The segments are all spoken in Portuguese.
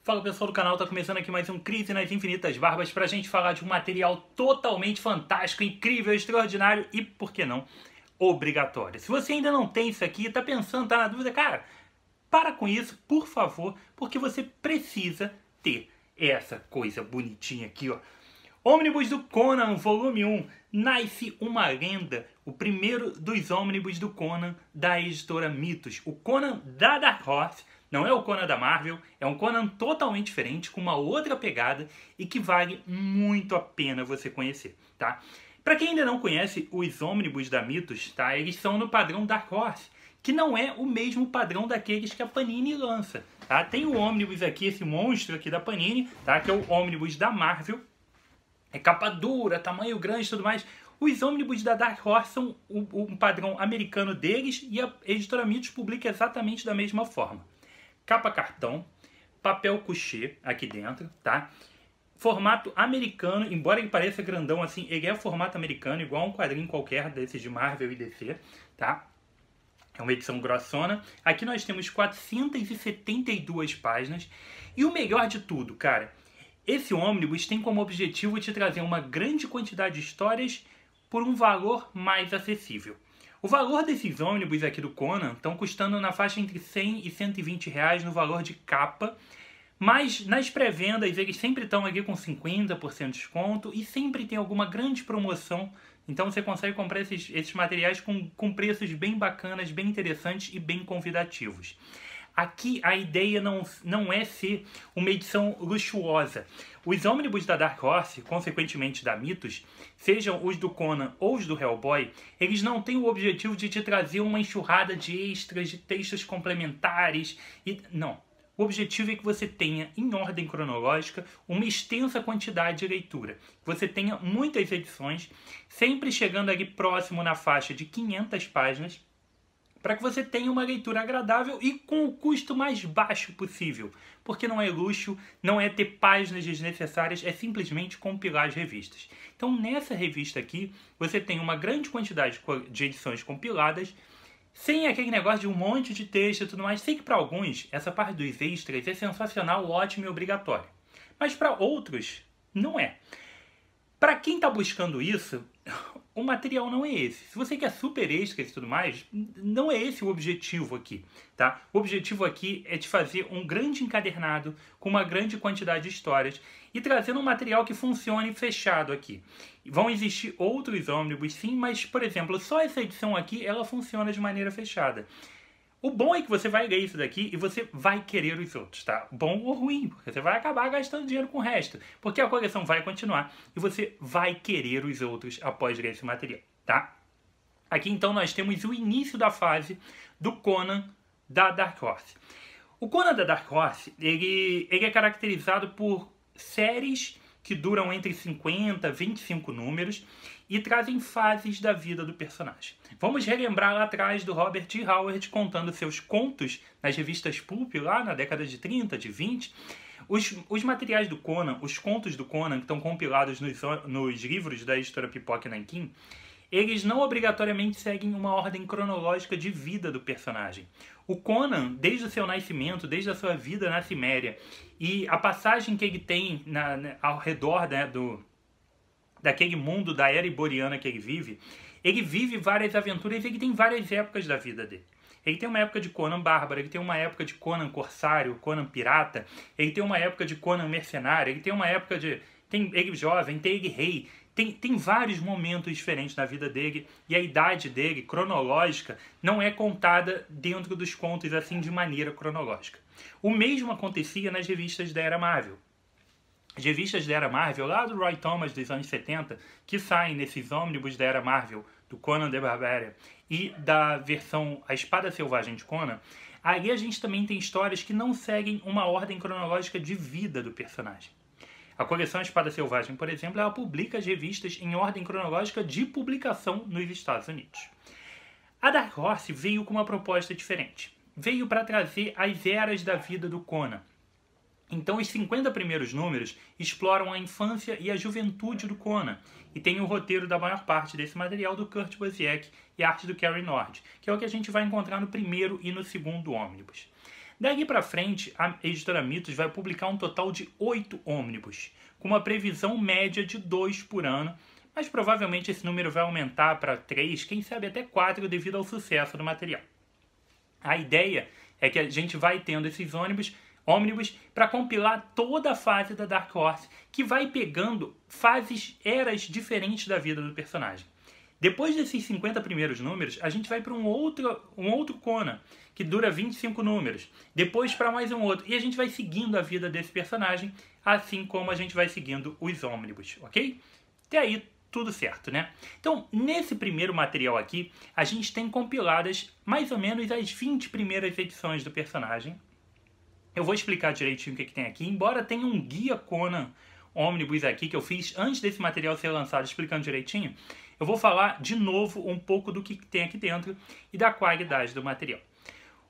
Fala pessoal do canal, tá começando aqui mais um Crise nas Infinitas Barbas pra gente falar de um material totalmente fantástico, incrível, extraordinário e, por que não, obrigatório. Se você ainda não tem isso aqui, tá pensando, tá na dúvida, cara, para com isso, por favor, porque você precisa ter essa coisa bonitinha aqui, ó. Ônibus do Conan, volume 1, Nasce uma Lenda, o primeiro dos ônibus do Conan da editora Mitos. O Conan da Dark Horse, não é o Conan da Marvel, é um Conan totalmente diferente, com uma outra pegada e que vale muito a pena você conhecer, tá? Para quem ainda não conhece os ônibus da Mitos, tá? Eles são no padrão Dark Horse, que não é o mesmo padrão daqueles que a Panini lança, tá? Tem o ônibus aqui, esse monstro aqui da Panini, tá? Que é o ônibus da Marvel. É capa dura, tamanho grande e tudo mais. Os ônibus da Dark Horse são um padrão americano deles e a editora Mitos publica exatamente da mesma forma. Capa cartão, papel couché aqui dentro, tá? Formato americano, embora ele pareça grandão assim, ele é formato americano, igual a um quadrinho qualquer desses de Marvel e DC, tá? É uma edição grossona. Aqui nós temos 472 páginas. E o melhor de tudo, cara, esse ônibus tem como objetivo te trazer uma grande quantidade de histórias por um valor mais acessível. O valor desses ônibus aqui do Conan estão custando na faixa entre 100 e 120 reais no valor de capa, mas nas pré-vendas eles sempre estão aqui com 50% de desconto e sempre tem alguma grande promoção, então você consegue comprar esses materiais com preços bem bacanas, bem interessantes e bem convidativos. Aqui a ideia não é ser uma edição luxuosa. Os ônibus da Dark Horse, consequentemente da Mitos, sejam os do Conan ou os do Hellboy, eles não têm o objetivo de te trazer uma enxurrada de extras, de textos complementares. Não. O objetivo é que você tenha, em ordem cronológica, uma extensa quantidade de leitura. Que você tenha muitas edições, sempre chegando ali próximo na faixa de 500 páginas, para que você tenha uma leitura agradável e com o custo mais baixo possível. Porque não é luxo, não é ter páginas desnecessárias, é simplesmente compilar as revistas. Então nessa revista aqui, você tem uma grande quantidade de edições compiladas, sem aquele negócio de um monte de texto e tudo mais. Sei que para alguns, essa parte dos extras é sensacional, ótimo e obrigatório. Mas para outros, não é. Para quem está buscando isso, o material não é esse. Se você quer super extras e tudo mais, não é esse o objetivo aqui, tá? O objetivo aqui é de fazer um grande encadernado com uma grande quantidade de histórias e trazendo um material que funcione fechado aqui. Vão existir outros ônibus sim, mas, por exemplo, só essa edição aqui, ela funciona de maneira fechada. O bom é que você vai ler isso daqui e você vai querer os outros, tá? Bom ou ruim, porque você vai acabar gastando dinheiro com o resto. Porque a coleção vai continuar e você vai querer os outros após ler esse material, tá? Aqui então nós temos o início da fase do Conan da Dark Horse. O Conan da Dark Horse, ele é caracterizado por séries que duram entre 50 e 25 números e trazem fases da vida do personagem. Vamos relembrar lá atrás do Robert E. Howard contando seus contos nas revistas Pulp, lá na década de 30, de 20. Os materiais do Conan, os contos do Conan, que estão compilados nos livros da editora Pipoca Nanquim, eles não obrigatoriamente seguem uma ordem cronológica de vida do personagem. O Conan, desde o seu nascimento, desde a sua vida na Ciméria, e a passagem que ele tem ao redor, né, daquele mundo da era iboriana que ele vive várias aventuras e ele tem várias épocas da vida dele. Ele tem uma época de Conan bárbaro, ele tem uma época de Conan corsário, Conan pirata, ele tem uma época de Conan mercenário, ele tem uma época de... tem ele jovem, tem ele rei. Tem vários momentos diferentes na vida dele e a idade dele, cronológica, não é contada dentro dos contos assim de maneira cronológica. O mesmo acontecia nas revistas da Era Marvel. As revistas da Era Marvel, lá do Roy Thomas dos anos 70, que saem nesses ônibus da Era Marvel, do Conan the Barbarian e da versão A Espada Selvagem de Conan, aí a gente também tem histórias que não seguem uma ordem cronológica de vida do personagem. A coleção Espada Selvagem, por exemplo, ela publica as revistas em ordem cronológica de publicação nos Estados Unidos. A Dark Horse veio com uma proposta diferente. Veio para trazer as eras da vida do Conan. Então, os 50 primeiros números exploram a infância e a juventude do Conan. E tem o roteiro da maior parte desse material do Kurt Busiek e a arte do Cary Nord, que é o que a gente vai encontrar no primeiro e no segundo ônibus. Daqui para frente, a editora Mitos vai publicar um total de 8 ônibus, com uma previsão média de 2 por ano, mas provavelmente esse número vai aumentar para 3, quem sabe até 4 devido ao sucesso do material. A ideia é que a gente vai tendo esses ônibus para compilar toda a fase da Dark Horse, que vai pegando eras diferentes da vida do personagem. Depois desses 50 primeiros números, a gente vai para um outro Conan, que dura 25 números. Depois para mais um outro. E a gente vai seguindo a vida desse personagem, assim como a gente vai seguindo os ônibus, ok? Até aí, tudo certo, né? Então, nesse primeiro material aqui, a gente tem compiladas mais ou menos as 20 primeiras edições do personagem. Eu vou explicar direitinho o que tem aqui, embora tenha um guia Conan Omnibus aqui que eu fiz antes desse material ser lançado, explicando direitinho. Eu vou falar de novo um pouco do que tem aqui dentro e da qualidade do material.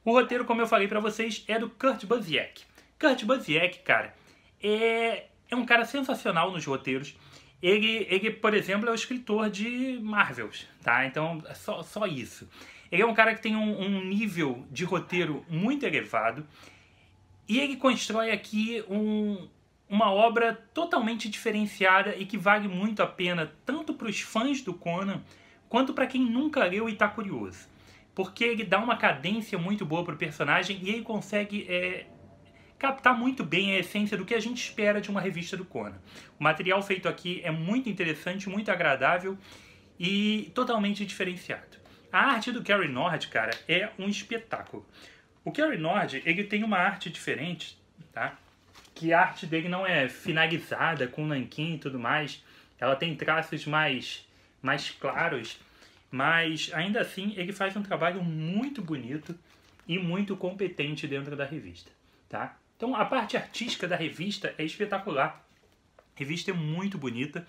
O roteiro, como eu falei pra vocês, é do Kurt Busiek. Kurt Busiek, cara, é um cara sensacional nos roteiros. Ele, por exemplo, é o escritor de Marvels, tá? Então, só isso. Ele é um cara que tem um nível de roteiro muito elevado. E ele constrói aqui uma obra totalmente diferenciada e que vale muito a pena, tanto para os fãs do Conan, quanto para quem nunca leu e está curioso. Porque ele dá uma cadência muito boa para o personagem e ele consegue captar muito bem a essência do que a gente espera de uma revista do Conan. O material feito aqui é muito interessante, muito agradável e totalmente diferenciado. A arte do Cary Nord, cara, é um espetáculo. O Cary Nord, ele tem uma arte diferente, tá? Que a arte dele não é finalizada com nanquim e tudo mais. Ela tem traços mais claros, mas ainda assim ele faz um trabalho muito bonito e muito competente dentro da revista, tá? Então a parte artística da revista é espetacular. A revista é muito bonita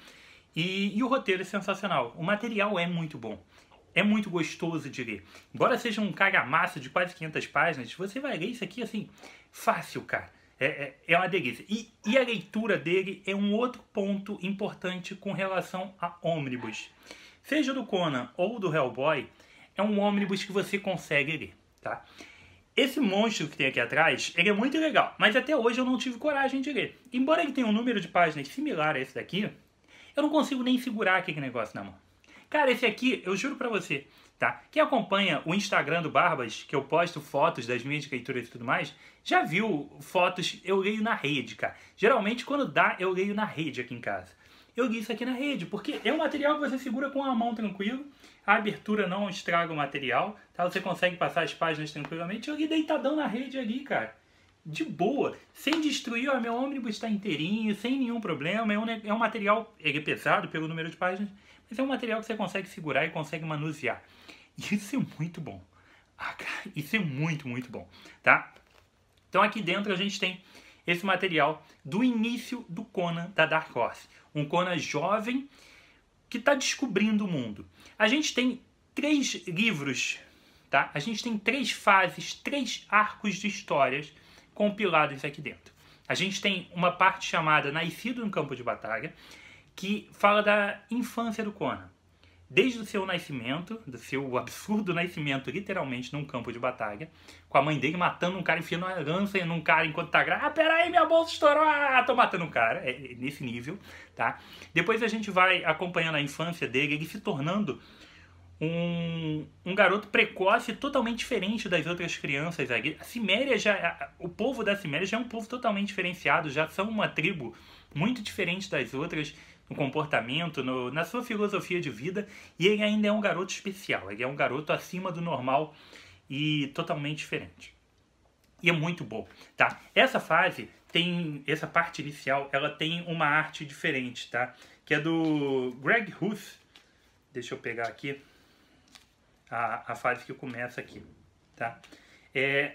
e o roteiro é sensacional. O material é muito bom. É muito gostoso de ler. Embora seja um calhamaço de quase 500 páginas, você vai ler isso aqui assim, fácil, cara. É uma delícia. E a leitura dele é um outro ponto importante com relação a ônibus. Seja do Conan ou do Hellboy, é um ônibus que você consegue ler, tá? Esse monstro que tem aqui atrás, ele é muito legal, mas até hoje eu não tive coragem de ler. Embora ele tenha um número de páginas similar a esse daqui, eu não consigo nem segurar aquele negócio na mão. Cara, esse aqui, eu juro pra você, tá? Quem acompanha o Instagram do Barbas, que eu posto fotos das minhas leituras e tudo mais, já viu fotos, eu leio na rede, cara. Geralmente, quando dá, eu leio na rede aqui em casa. Eu li isso aqui na rede, porque é um material que você segura com a mão tranquilo, a abertura não estraga o material, tá? Você consegue passar as páginas tranquilamente. Eu li deitadão na rede ali, cara. De boa, sem destruir, ó, meu ônibus está inteirinho, sem nenhum problema. É um material, ele é pesado pelo número de páginas, mas é um material que você consegue segurar e consegue manusear. E isso é muito bom. Ah, cara, isso é muito, muito bom, tá? Então aqui dentro a gente tem esse material do início do Conan da Dark Horse. Um Conan jovem que está descobrindo o mundo. A gente tem 3 livros, tá? A gente tem 3 fases, 3 arcos de histórias compilados aqui dentro. A gente tem uma parte chamada Nascido no Campo de Batalha, que fala da infância do Conan. Desde o seu nascimento, do seu absurdo nascimento, literalmente, num campo de batalha, com a mãe dele matando um cara, enfiando uma lança num cara enquanto tá grávida. Ah, peraí, minha bolsa estourou! Ah, tô matando um cara. É nesse nível, tá? Depois a gente vai acompanhando a infância dele, ele se tornando um garoto precoce, totalmente diferente das outras crianças. A Ciméria o povo da Ciméria já é um povo totalmente diferenciado, já são uma tribo muito diferente das outras, no comportamento, na sua filosofia de vida, e ele ainda é um garoto especial, ele é um garoto acima do normal e totalmente diferente. E é muito bom, tá? Essa fase essa parte inicial, ela tem uma arte diferente, tá? Que é do Greg Huth. Deixa eu pegar aqui a fase que começa aqui, tá?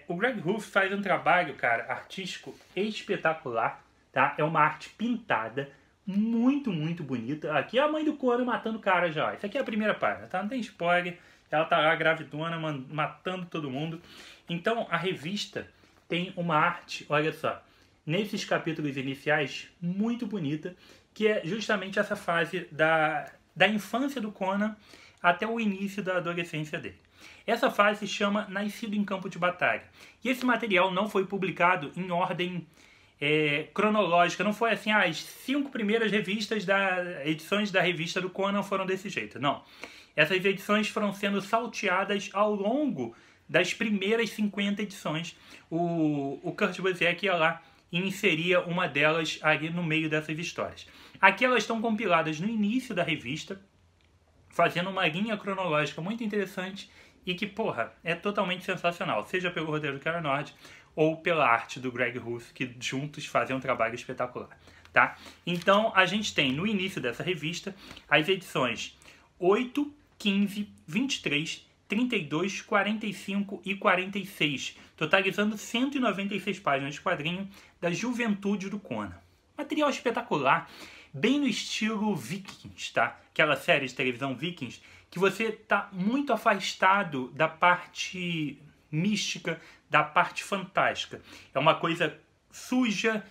O Greg Huth faz um trabalho, cara, artístico espetacular, tá? É uma arte pintada, muito, muito bonita. Aqui é a mãe do Conan matando o cara já. Isso aqui é a primeira página, tá? Não tem spoiler. Ela tá lá gravidona, matando todo mundo. Então, a revista tem uma arte, olha só, nesses capítulos iniciais, muito bonita, que é justamente essa fase da infância do Conan até o início da adolescência dele. Essa fase se chama Nascido em Campo de Batalha. E esse material não foi publicado em ordem cronológica, não foi assim, as 5 primeiras edições da revista do Conan foram desse jeito, não. Essas edições foram sendo salteadas ao longo das primeiras 50 edições. O Kurt Busiek ia lá e inseria uma delas ali no meio dessas histórias. Aqui elas estão compiladas no início da revista, fazendo uma linha cronológica muito interessante e que, porra, é totalmente sensacional, seja pelo roteiro do Cary Nord ou pela arte do Greg Ruth, que juntos fazem um trabalho espetacular, tá? Então, a gente tem no início dessa revista as edições 8, 15, 23, 32, 45 e 46, totalizando 196 páginas de quadrinho da juventude do Conan. Material espetacular, bem no estilo Vikings, tá? Aquela série de televisão Vikings, que você tá muito afastado da parte mística, da parte fantástica. É uma coisa suja,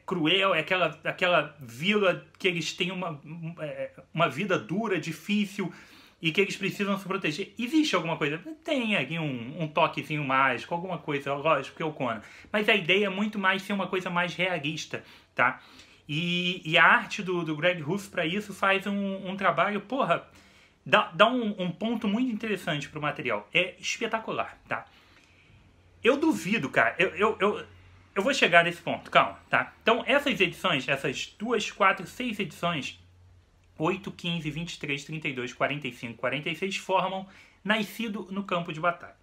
cruel, é aquela vila que eles têm uma vida dura, difícil, e que eles precisam se proteger. Existe alguma coisa? Tem aqui um toquezinho mágico, alguma coisa, lógico que é o Conan. Mas a ideia é muito mais ser uma coisa mais realista, tá? E a arte do Greg Ruth para isso faz um trabalho, porra, dá um ponto muito interessante pro material. É espetacular, tá? Eu duvido, cara, eu vou chegar nesse ponto, calma, tá? Então, essas edições, essas 2, 4, 6 edições, 8, 15, 23, 32, 45, 46, formam Nascido no Campo de Batalha.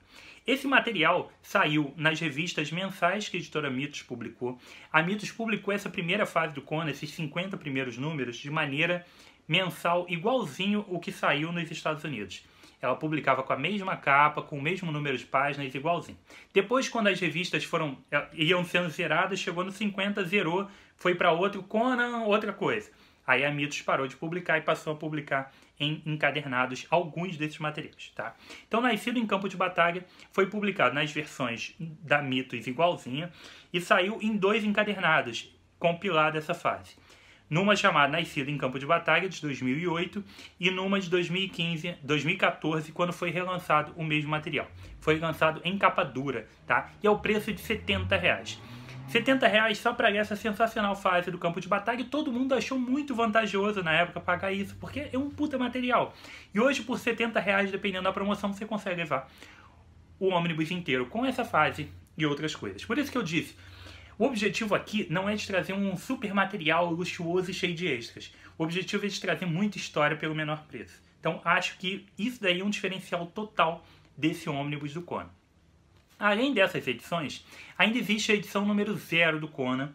Esse material saiu nas revistas mensais que a editora Mitos publicou. A Mitos publicou essa primeira fase do Conan, esses 50 primeiros números, de maneira mensal, igualzinho o que saiu nos Estados Unidos. Ela publicava com a mesma capa, com o mesmo número de páginas, igualzinho. Depois, quando as revistas iam sendo zeradas, chegou no 50, zerou, foi para outro Conan, outra coisa. Aí a Mitos parou de publicar e passou a publicar em encadernados alguns desses materiais, tá? Então, Nascido em Campo de Batalha foi publicado nas versões da Mitos igualzinha e saiu em 2 encadernados, compilada essa fase. Numa chamada Nascido em Campo de Batalha, de 2008, e numa de 2014, quando foi relançado o mesmo material. Foi lançado em capa dura, tá? E é o preço de R$70. R$70 só para essa sensacional fase do Campo de Batalha, e todo mundo achou muito vantajoso na época pagar isso, porque é um puta material. E hoje, por R$70, dependendo da promoção, você consegue levar o ônibus inteiro com essa fase e outras coisas. Por isso que eu disse, o objetivo aqui não é de trazer um super material luxuoso e cheio de extras. O objetivo é de trazer muita história pelo menor preço. Então, acho que isso daí é um diferencial total desse ônibus do Conan. Além dessas edições, ainda existe a edição número 0 do Conan,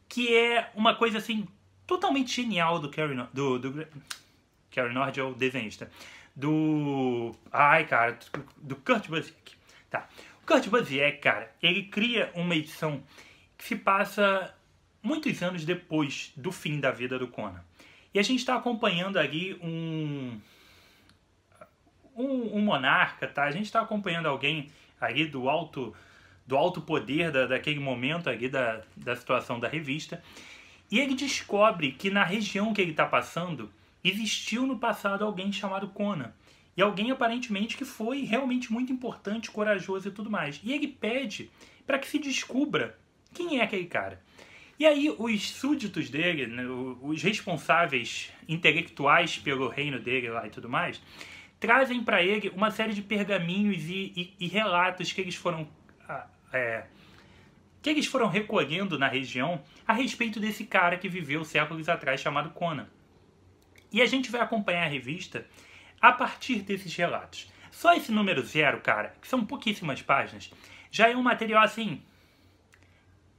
que é uma coisa assim totalmente genial do Cary Nord, é o desenhista, do Kurt Busiek. Tá. O Kurt Busiek, cara, ele cria uma edição que se passa muitos anos depois do fim da vida do Conan. E a gente está acompanhando ali um monarca, tá? A gente está acompanhando alguém ali do alto poder daquele momento ali da situação da revista. E ele descobre que na região que ele está passando, existiu no passado alguém chamado Conan. E alguém aparentemente que foi realmente muito importante, corajoso e tudo mais. E ele pede para que se descubra quem é aquele cara. E aí os súditos dele, né, os responsáveis intelectuais pelo reino dele lá e tudo mais, trazem para ele uma série de pergaminhos e relatos que eles foram recolhendo na região a respeito desse cara que viveu séculos atrás chamado Conan. E a gente vai acompanhar a revista a partir desses relatos. Só esse número 0, cara, que são pouquíssimas páginas, já é um material assim,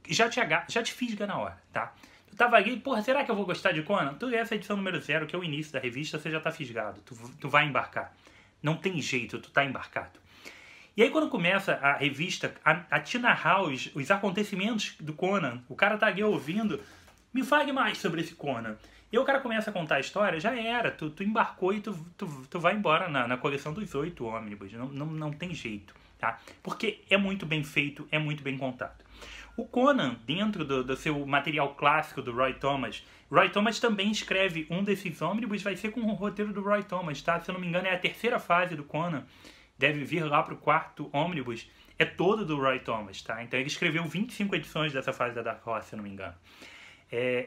já te fisga na hora, tá? Tu tava ali, porra, será que eu vou gostar de Conan? Tu lê essa edição número 0, que é o início da revista, você já tá fisgado, tu vai embarcar. Não tem jeito, tu tá embarcado. E aí quando começa a revista a te narrar os acontecimentos do Conan, o cara tá ali ouvindo, me fale mais sobre esse Conan. E aí o cara começa a contar a história, já era, tu embarcou e tu vai embora na coleção dos 8 ônibus, não tem jeito, tá? Porque é muito bem feito, é muito bem contado. O Conan, dentro do seu material clássico do Roy Thomas também escreve um desses ônibus, vai ser com o roteiro do Roy Thomas, tá? Se eu não me engano é a 3ª fase do Conan, deve vir lá para o quarto ônibus, é todo do Roy Thomas, tá? Então ele escreveu 25 edições dessa fase da Dark Horse, se eu não me engano.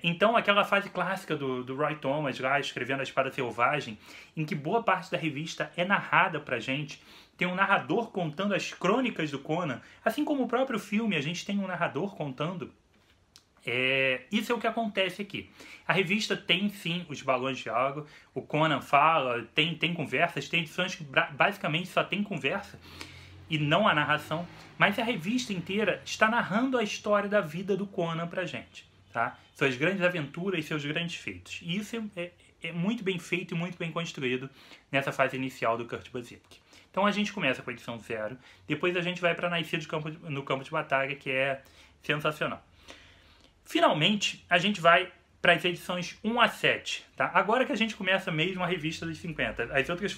Então aquela fase clássica do Roy Thomas lá, escrevendo A Espada Selvagem, em que boa parte da revista é narrada pra gente, tem um narrador contando as crônicas do Conan, assim como o próprio filme, a gente tem um narrador contando. Isso é o que acontece aqui. A revista tem sim os balões de água, o Conan fala, tem conversas, tem edições que basicamente só tem conversa e não a narração, mas a revista inteira está narrando a história da vida do Conan pra gente, tá? Suas grandes aventuras e seus grandes feitos. E isso é muito bem feito e muito bem construído nessa fase inicial do Kurt Busiek. Então a gente começa com a edição 0, depois a gente vai para Nascido no Campo de Batalha, que é sensacional. Finalmente, a gente vai para as edições 1 a 7, tá? Agora que a gente começa mesmo a revista dos 50. As outras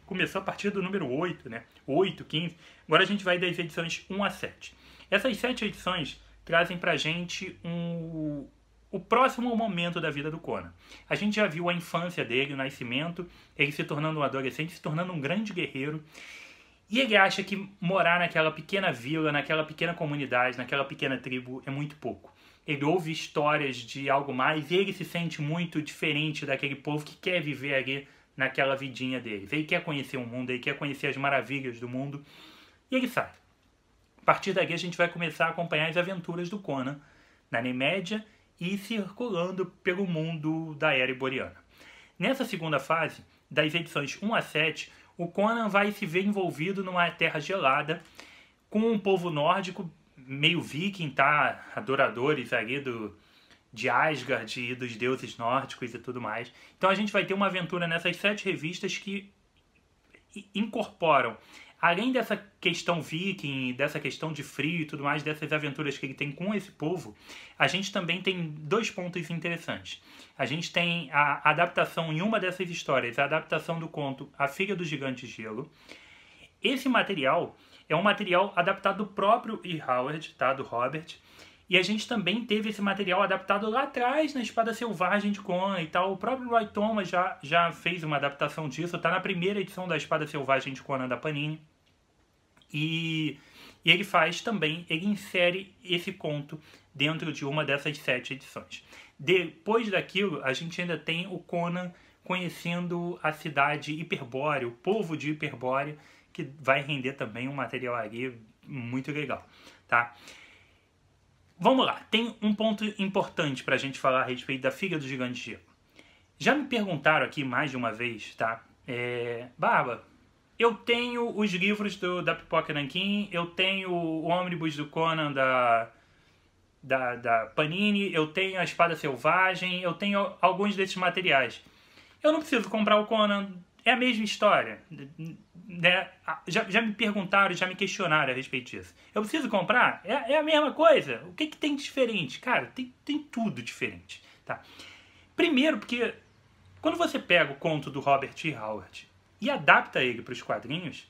começou a partir do número 8, né? 8, 15. Agora a gente vai das edições 1 a 7. Essas 7 edições trazem pra gente o próximo momento da vida do Conan. A gente já viu a infância dele, o nascimento, ele se tornando um adolescente, se tornando um grande guerreiro. E ele acha que morar naquela pequena vila, naquela pequena comunidade, naquela pequena tribo é muito pouco. Ele ouve histórias de algo mais e ele se sente muito diferente daquele povo que quer viver ali naquela vidinha deles. Ele quer conhecer o mundo, ele quer conhecer as maravilhas do mundo e ele sai. A partir daqui a gente vai começar a acompanhar as aventuras do Conan na Nemédia e circulando pelo mundo da Era Iboriana. Nessa segunda fase, das edições 1 a 7, o Conan vai se ver envolvido numa terra gelada com um povo nórdico meio viking, tá? Adoradores ali de Asgard e dos deuses nórdicos e tudo mais. Então a gente vai ter uma aventura nessas 7 revistas que incorporam, além dessa questão viking, dessa questão de frio e tudo mais, dessas aventuras que ele tem com esse povo, a gente também tem 2 pontos interessantes. A gente tem a adaptação em uma dessas histórias, a adaptação do conto A Filha do Gigante Gelo. Esse material é um material adaptado do próprio E. Howard, tá? Do Robert. E a gente também teve esse material adaptado lá atrás na Espada Selvagem de Conan e tal. O próprio Roy Thomas já fez uma adaptação disso. Tá na primeira edição da Espada Selvagem de Conan da Panini. E ele faz também, ele insere esse conto dentro de uma dessas 7 edições. Depois daquilo, a gente ainda tem o Conan conhecendo a cidade Hiperbórea, o povo de Hiperbórea, que vai render também um material ali muito legal, tá? Vamos lá, tem um ponto importante para a gente falar a respeito da Filha do Gigante Gelo. Já me perguntaram aqui mais de uma vez, tá? Barba, eu tenho os livros da Pipoca Nanquim, eu tenho o ônibus do Conan da Panini, eu tenho a Espada Selvagem, eu tenho alguns desses materiais. Eu não preciso comprar o Conan, é a mesma história, né? Já me perguntaram, já me questionaram a respeito disso. Eu preciso comprar? É a mesma coisa. O que tem de diferente? Cara, tem tudo diferente, tá? Primeiro porque quando você pega o conto do Robert E. Howard e adapta ele para os quadrinhos,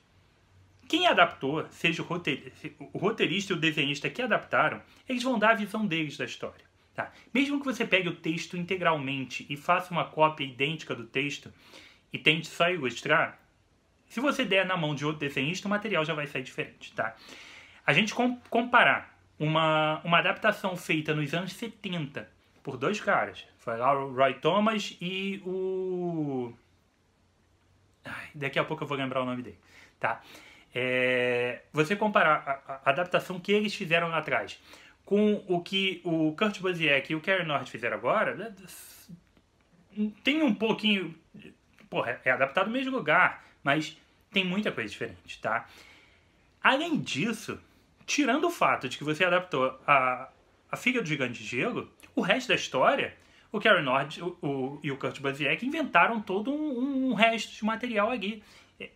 quem adaptou, seja o roteirista e o desenhista que adaptaram, eles vão dar a visão deles da história, tá? Mesmo que você pegue o texto integralmente e faça uma cópia idêntica do texto e tente só ilustrar, se você der na mão de outro desenhista, o material já vai sair diferente, tá? A gente comparar uma adaptação feita nos anos 70 por 2 caras, foi lá o Roy Thomas e o... daqui a pouco eu vou lembrar o nome dele, tá? Você comparar a adaptação que eles fizeram lá atrás com o que o Kurt Busiek e o Cary Nord fizeram agora, tem um pouquinho... Porra, é adaptado no mesmo lugar, mas tem muita coisa diferente, tá? Além disso, tirando o fato de que você adaptou a Filha do Gigante de Gelo, o resto da história, o Cary Nord e o Kurt Busiek inventaram todo um resto de material ali.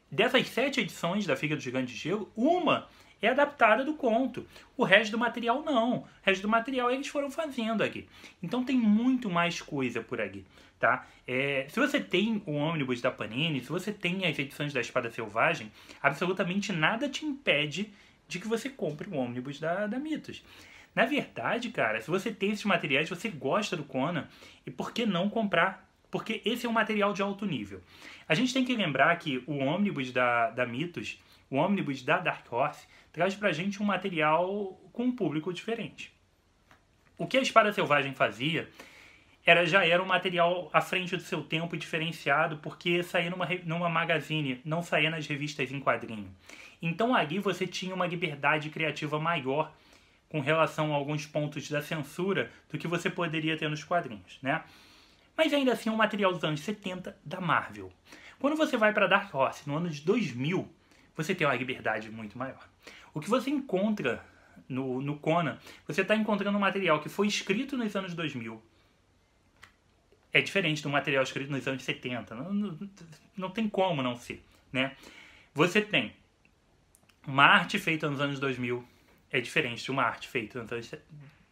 Dessas 7 edições da Filha do Gigante de Gelo, uma é adaptada do conto. O resto do material não. O resto do material eles foram fazendo aqui. Então tem muito mais coisa por aqui, tá? Se você tem o ônibus da Panini, se você tem as edições da Espada Selvagem, absolutamente nada te impede de que você compre o ônibus da Mythos. Na verdade, cara, se você tem esses materiais, você gosta do Conan, e por que não comprar? Porque esse é um material de alto nível. A gente tem que lembrar que o ônibus da Mythos, o ônibus da Dark Horse, traz pra gente um material com um público diferente. O que a Espada Selvagem fazia já era um material à frente do seu tempo e diferenciado, porque saía numa magazine, não saía nas revistas em quadrinho. Então ali você tinha uma liberdade criativa maior com relação a alguns pontos da censura do que você poderia ter nos quadrinhos, né? Mas ainda assim é um material dos anos 70 da Marvel. Quando você vai para Dark Horse no ano de 2000, você tem uma liberdade muito maior. O que você encontra no Conan, você está encontrando um material que foi escrito nos anos 2000. É diferente do material escrito nos anos 70. Não tem como não ser, né? Você tem uma arte feita nos anos 2000. É diferente de uma arte feita nos anos 70.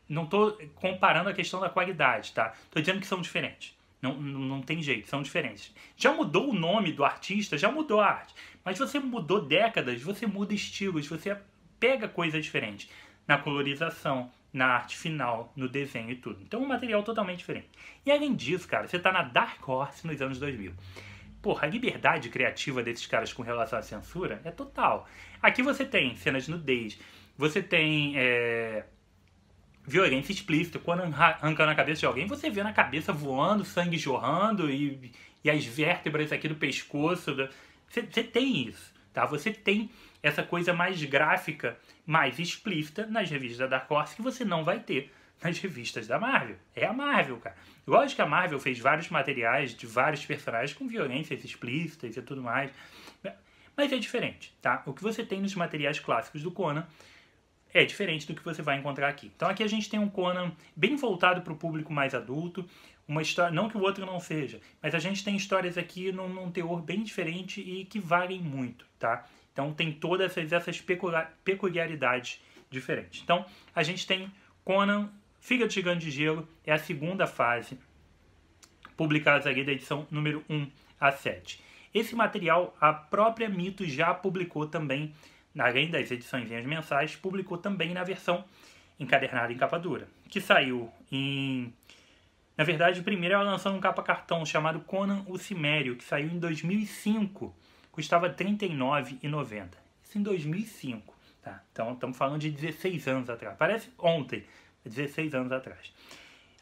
Não estou comparando a questão da qualidade, tá? Estou dizendo que são diferentes. Não tem jeito, são diferentes. Já mudou o nome do artista, já mudou a arte. Mas você mudou décadas, você muda estilos, você pega coisas diferentes na colorização, na arte final, no desenho e tudo. Então é um material totalmente diferente. E além disso, cara, você tá na Dark Horse nos anos 2000. Porra, a liberdade criativa desses caras com relação à censura é total. Aqui você tem cenas de nudez, você tem violência explícita. Quando arrancando a cabeça de alguém, você vê na cabeça voando, sangue jorrando e as vértebras aqui do pescoço. Você tem isso, tá? Você tem essa coisa mais gráfica, mais explícita nas revistas da Dark Horse que você não vai ter nas revistas da Marvel. É a Marvel, cara. Lógico que a Marvel fez vários materiais de vários personagens com violências explícitas e tudo mais. Mas é diferente, tá? O que você tem nos materiais clássicos do Conan é diferente do que você vai encontrar aqui. Então aqui a gente tem um Conan bem voltado para o público mais adulto, uma história, não que o outro não seja, mas a gente tem histórias aqui num teor bem diferente e que valem muito, tá? Então tem todas essas peculiaridades diferentes. Então a gente tem Conan, Fígado Gigante de Gelo, é a segunda fase, publicada ali da edição número 1 a 7. Esse material a própria Mito já publicou também, além das edições mensais, publicou também na versão encadernada em capa dura, que saiu em... Na verdade, o primeiro ela lançou um capa cartão chamado Conan o Cimério, que saiu em 2005, custava R$ 39,90. Isso em 2005, tá? Então estamos falando de 16 anos atrás. Parece ontem, 16 anos atrás.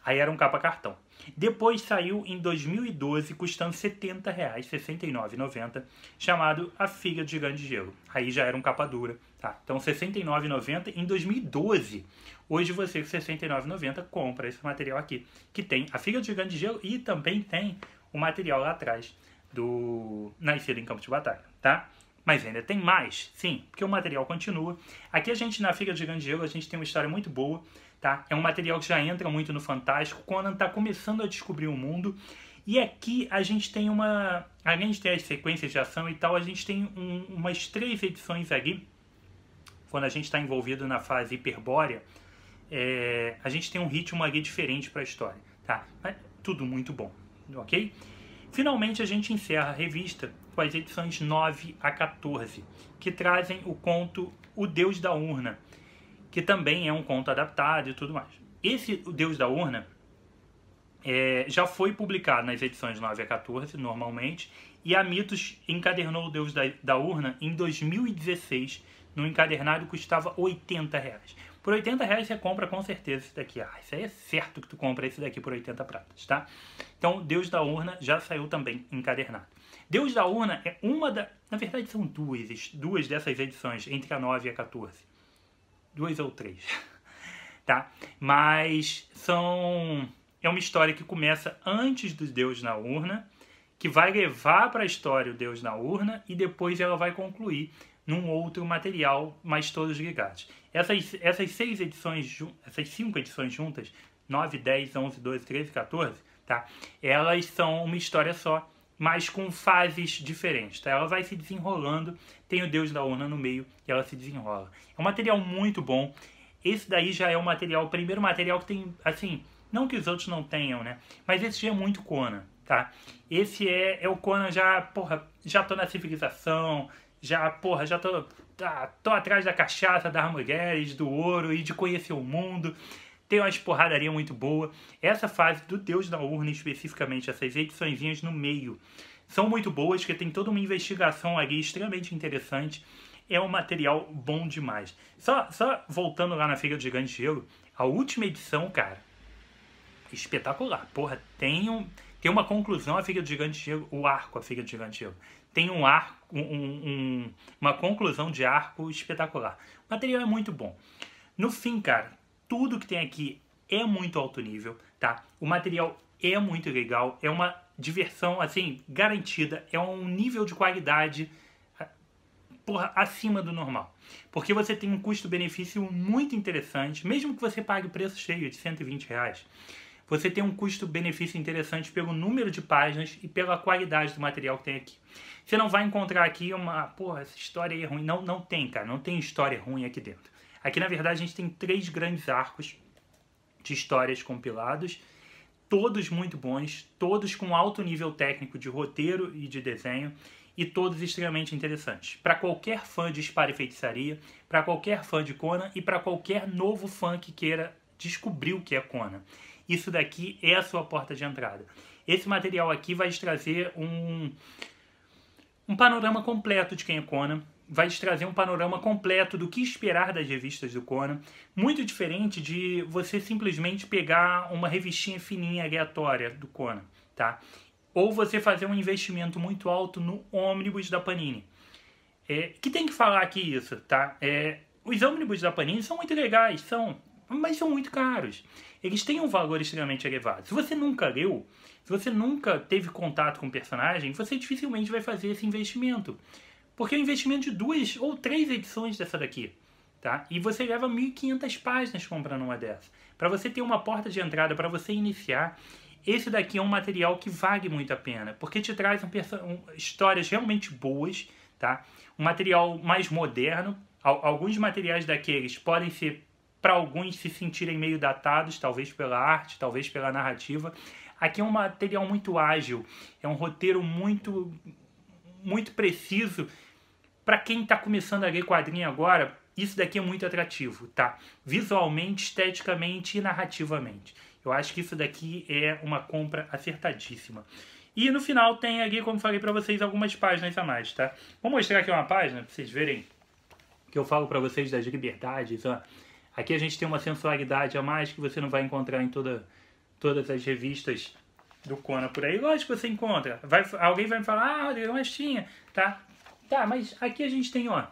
Aí era um capa cartão. Depois saiu em 2012, custando R$ 70, R$ 69,90, chamado A Fígado Gigante de Gelo. Aí já era um capa dura, tá? Então R$ 69,90 em 2012. Hoje você, com R$ 69,90, compra esse material aqui, que tem A Fígado Gigante de Gelo e também tem o material lá atrás do Nascido em Campo de Batalha, tá? Mas ainda tem mais, sim, porque o material continua. Aqui a gente, na Fígado Gigante de Gelo, a gente tem uma história muito boa, tá? É um material que já entra muito no fantástico. Conan está começando a descobrir o mundo. E aqui a gente tem uma... Além de ter as sequências de ação e tal, a gente tem umas 3 edições ali. Quando a gente está envolvido na fase hiperbórea, a gente tem um ritmo ali diferente para a história, tá? Mas tudo muito bom, ok? Finalmente a gente encerra a revista com as edições 9 a 14, que trazem o conto O Deus da Urna, que também é um conto adaptado e tudo mais. Esse O Deus da Urna já foi publicado nas edições 9 a 14, normalmente, e a Mitos encadernou O Deus da Urna em 2016, no encadernado custava R$ 80. Por R$ 80 você compra com certeza esse daqui. Isso aí é certo que tu compra esse daqui por 80 pratas, tá? Então, Deus da Urna já saiu também encadernado. Deus da Urna é uma da... Na verdade, são duas dessas edições, entre a 9 e a 14. 2 ou 3, tá? Mas é uma história que começa antes do Deus na Urna, que vai levar para a história o Deus na Urna e depois ela vai concluir num outro material, mas todos ligados. Essas 6 edições, essas 5 edições juntas, 9, 10, 11, 12, 13, 14, tá? Elas são uma história só, mas com fases diferentes, tá? Ela vai se desenrolando, tem o Deus da Urna no meio e ela se desenrola. É um material muito bom. Esse daí já é o primeiro material que tem, assim, não que os outros não tenham, né? Mas esse já é muito Conan, tá? Esse é o Conan já, porra, já tô na civilização, já tô atrás da cachaça, das mulheres, do ouro e de conhecer o mundo. Tem uma esporradaria muito boa. Essa fase do Deus da Urna, especificamente, essas ediçõezinhas no meio, são muito boas, porque tem toda uma investigação ali extremamente interessante. é um material bom demais. Só voltando lá na Feira do Gigante de Gelo, a última edição, cara, espetacular. Porra, tem uma conclusão a Feira do Gigante de Gelo, o arco a Feira do Gigante de Gelo. Tem um arco, uma conclusão de arco espetacular. O material é muito bom. No fim, cara, tudo que tem aqui é muito alto nível, tá? O material é muito legal, é uma diversão, assim, garantida, é um nível de qualidade, porra, acima do normal. Porque você tem um custo-benefício muito interessante, mesmo que você pague o preço cheio de R$120, você tem um custo-benefício interessante pelo número de páginas e pela qualidade do material que tem aqui. Você não vai encontrar aqui porra, essa história aí é ruim. Não tem, cara, não tem história ruim aqui dentro. Aqui, na verdade, a gente tem 3 grandes arcos de histórias compilados, todos muito bons, todos com alto nível técnico de roteiro e de desenho, e todos extremamente interessantes. Para qualquer fã de espada e feitiçaria, para qualquer fã de Conan e para qualquer novo fã que queira descobrir o que é Conan. Isso daqui é a sua porta de entrada. Esse material aqui vai te trazer um panorama completo de quem é Conan, vai te trazer um panorama completo do que esperar das revistas do Conan, muito diferente de você simplesmente pegar uma revistinha fininha aleatória do Conan, tá? Ou você fazer um investimento muito alto no ônibus da Panini. Que tem que falar aqui isso, tá? Os ônibus da Panini são muito legais, mas são muito caros. Eles têm um valor extremamente elevado. Se você nunca leu, se você nunca teve contato com o personagem, você dificilmente vai fazer esse investimento. Porque é um investimento de 2 ou 3 edições dessa daqui, tá? E você leva 1.500 páginas comprando uma dessa. Para você ter uma porta de entrada, para você iniciar, esse daqui é um material que vale muito a pena, porque te traz histórias realmente boas, tá? Um material mais moderno. Alguns materiais daqueles podem ser, para alguns, se sentirem meio datados, talvez pela arte, talvez pela narrativa. Aqui é um material muito ágil, é um roteiro muito preciso. Para quem está começando a ler quadrinho agora, isso daqui é muito atrativo, tá? Visualmente, esteticamente e narrativamente. Eu acho que isso daqui é uma compra acertadíssima. E no final tem aqui, como falei para vocês, algumas páginas a mais, tá? Vou mostrar aqui uma página para vocês verem que eu falo para vocês das liberdades, ó. Aqui a gente tem uma sensualidade a mais que você não vai encontrar em todas as revistas do Conan por aí. Lógico que você encontra. Alguém vai me falar, Rodrigo, mas tinha, tá? Tá, mas aqui a gente tem, ó.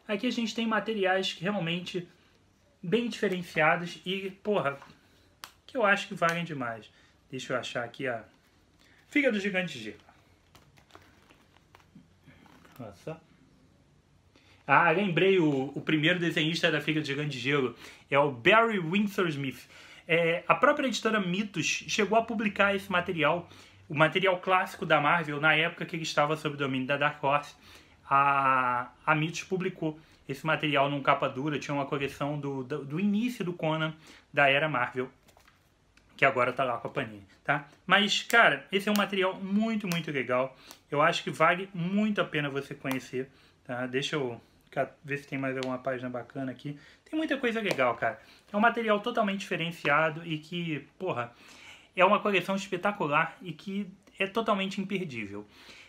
Aqui a gente tem materiais realmente bem diferenciados e, porra, que eu acho que valem demais. Deixa eu achar aqui a Feira do Gigante de Gelo. Nossa. Lembrei, o primeiro desenhista da Feira do Gigante de Gelo é o Barry Windsor Smith. A própria editora Mitos chegou a publicar esse material, o material clássico da Marvel, na época que ele estava sob o domínio da Dark Horse. A Mitos publicou esse material num capa dura, tinha uma coleção do início do Conan da era Marvel, que agora tá lá com a Panini, tá? Mas, cara, esse é um material muito, muito legal. Eu acho que vale muito a pena você conhecer, tá? Deixa eu ver se tem mais alguma página bacana aqui. Tem muita coisa legal, cara. É um material totalmente diferenciado e que, porra, é uma coleção espetacular e que é totalmente imperdível.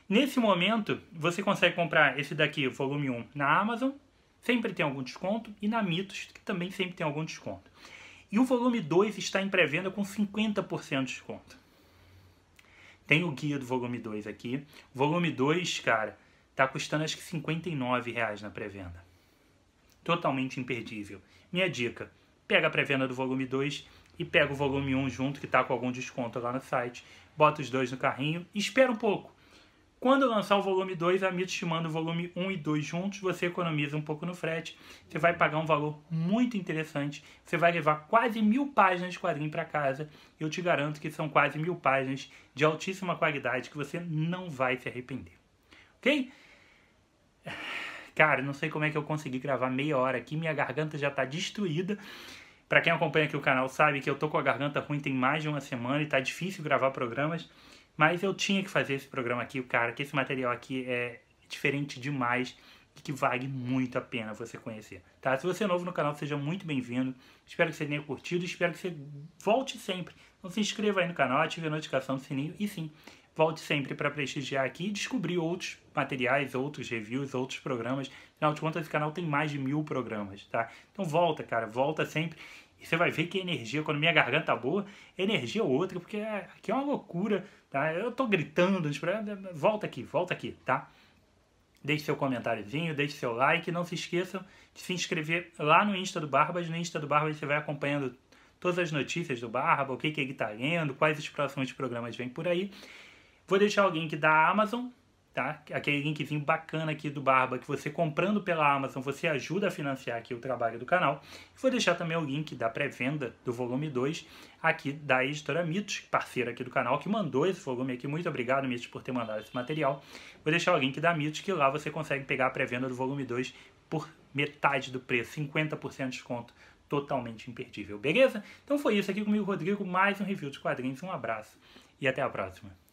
Nesse momento, você consegue comprar esse daqui, o volume 1, na Amazon, sempre tem algum desconto, e na Mitos, que também sempre tem algum desconto. E o volume 2 está em pré-venda com 50% de desconto. Tem o guia do volume 2 aqui. O volume 2, cara, tá custando acho que R$59 na pré-venda. Totalmente imperdível. Minha dica, pega a pré-venda do volume 2 e pega o volume 1 junto, que tá com algum desconto lá no site. Bota os dois no carrinho e espera um pouco. Quando lançar o volume 2, a Mitos te manda o volume 1 e 2 juntos, você economiza um pouco no frete, você vai pagar um valor muito interessante, você vai levar quase 1000 páginas de quadrinho para casa, eu te garanto que são quase 1000 páginas de altíssima qualidade que você não vai se arrepender. Ok? Cara, não sei como é que eu consegui gravar meia hora aqui, minha garganta já está destruída. Para quem acompanha aqui o canal sabe que eu tô com a garganta ruim tem mais de uma semana e tá difícil gravar programas. Mas eu tinha que fazer esse programa aqui, cara, que esse material aqui é diferente demais e que vale muito a pena você conhecer, tá? Se você é novo no canal, seja muito bem-vindo. Espero que você tenha curtido, espero que você volte sempre. Então se inscreva aí no canal, ative a notificação do sininho e sim, volte sempre para prestigiar aqui e descobrir outros materiais, outros reviews, outros programas. Afinal de contas, esse canal tem mais de 1000 programas, tá? Então volta, cara, volta sempre. E você vai ver que a energia, quando minha garganta tá boa, energia é outra, porque aqui é uma loucura, tá? Eu tô gritando, volta aqui, tá? Deixe seu comentáriozinho, deixe seu like, não se esqueçam de se inscrever lá no Insta do Barbas. No Insta do Barbas você vai acompanhando todas as notícias do Barba, o que ele está lendo, quais os próximos programas vêm por aí. Vou deixar o link da Amazon, tá? Aquele linkzinho bacana aqui do Barba, que você comprando pela Amazon, você ajuda a financiar aqui o trabalho do canal. Vou deixar também o link da pré-venda do volume 2 aqui da editora Mitos, parceira aqui do canal, que mandou esse volume aqui. Muito obrigado, Mitos, por ter mandado esse material. Vou deixar o link da Mitos, que lá você consegue pegar a pré-venda do volume 2 por metade do preço, 50% de desconto, totalmente imperdível, beleza? Então foi isso aqui comigo, Rodrigo, mais um review de quadrinhos. Um abraço e até a próxima.